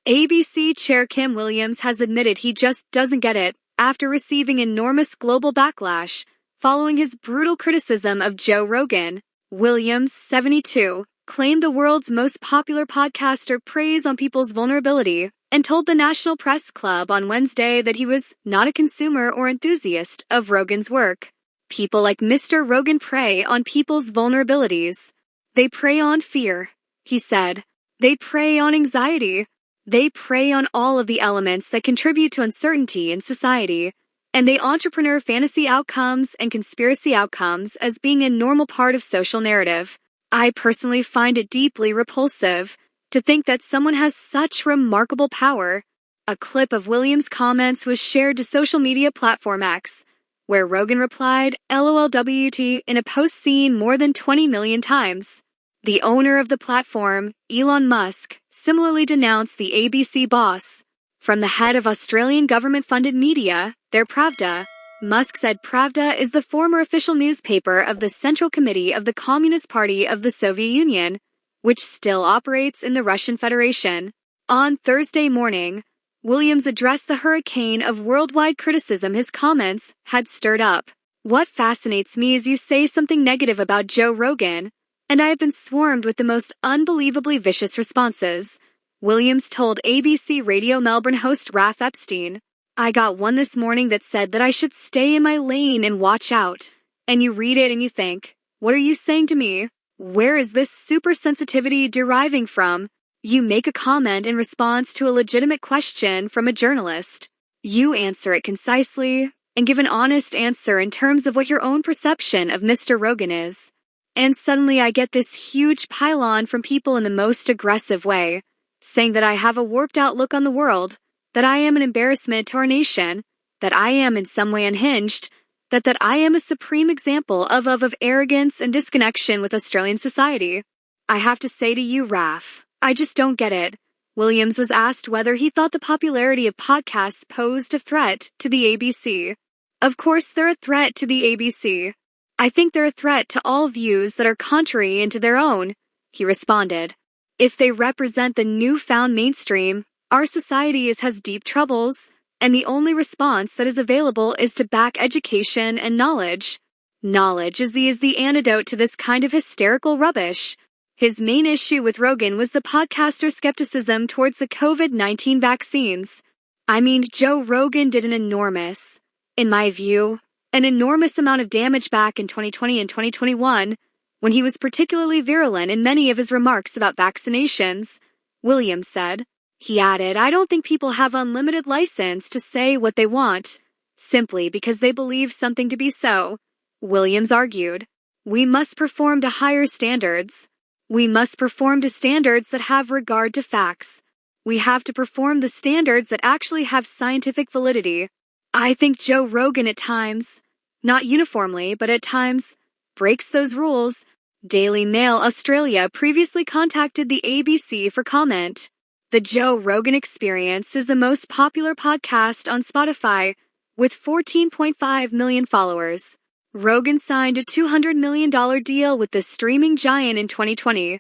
ABC Chair Kim Williams has admitted he just doesn't get it after receiving enormous global backlash following his brutal criticism of Joe Rogan. Williams, 72, claimed the world's most popular podcaster preys on people's vulnerability and told the National Press Club on Wednesday that he was not a consumer or enthusiast of Rogan's work. People like Mr. Rogan prey on people's vulnerabilities. They prey on fear, he said. They prey on anxiety. They prey on all of the elements that contribute to uncertainty in society, and they entrepreneur fantasy outcomes and conspiracy outcomes as being a normal part of social narrative. I personally find it deeply repulsive to think that someone has such remarkable power. A clip of Williams' comments was shared to social media platform X, where Rogan replied LOLWT in a post seen more than 20 million times. The owner of the platform, Elon Musk, similarly denounced the ABC boss. From the head of Australian government-funded media, their Pravda, Musk said Pravda is the former official newspaper of the Central Committee of the Communist Party of the Soviet Union, which still operates in the Russian Federation. On Thursday morning, Williams addressed the hurricane of worldwide criticism his comments had stirred up. What fascinates me is you say something negative about Joe Rogan, and I have been swarmed with the most unbelievably vicious responses, Williams told ABC Radio Melbourne host Raph Epstein. I got one this morning that said that I should stay in my lane and watch out. And you read it and you think, what are you saying to me? Where is this super sensitivity deriving from? You make a comment in response to a legitimate question from a journalist. You answer it concisely and give an honest answer in terms of what your own perception of Mr. Rogan is. And suddenly I get this huge pile-on from people in the most aggressive way, saying that I have a warped outlook on the world, that I am an embarrassment to our nation, that I am in some way unhinged, that I am a supreme example of arrogance and disconnection with Australian society. I have to say to you, Raph, I just don't get it. Williams was asked whether he thought the popularity of podcasts posed a threat to the ABC. Of course they're a threat to the ABC. I think they're a threat to all views that are contrary into their own, he responded. If they represent the newfound mainstream, our society has deep troubles, and the only response that is available is to back education and knowledge. Knowledge is the antidote to this kind of hysterical rubbish. His main issue with Rogan was the podcaster's skepticism towards the COVID-19 vaccines. I mean, Joe Rogan did an enormous amount of damage back in 2020 and 2021, when he was particularly virulent in many of his remarks about vaccinations, Williams said. He added, I don't think people have unlimited license to say what they want, simply because they believe something to be so, Williams argued. We must perform to higher standards. We must perform to standards that have regard to facts. We have to perform the standards that actually have scientific validity. I think Joe Rogan at times, not uniformly, but at times, breaks those rules. Daily Mail Australia previously contacted the ABC for comment. The Joe Rogan Experience is the most popular podcast on Spotify, with 14.5 million followers. Rogan signed a $200 million deal with the streaming giant in 2020.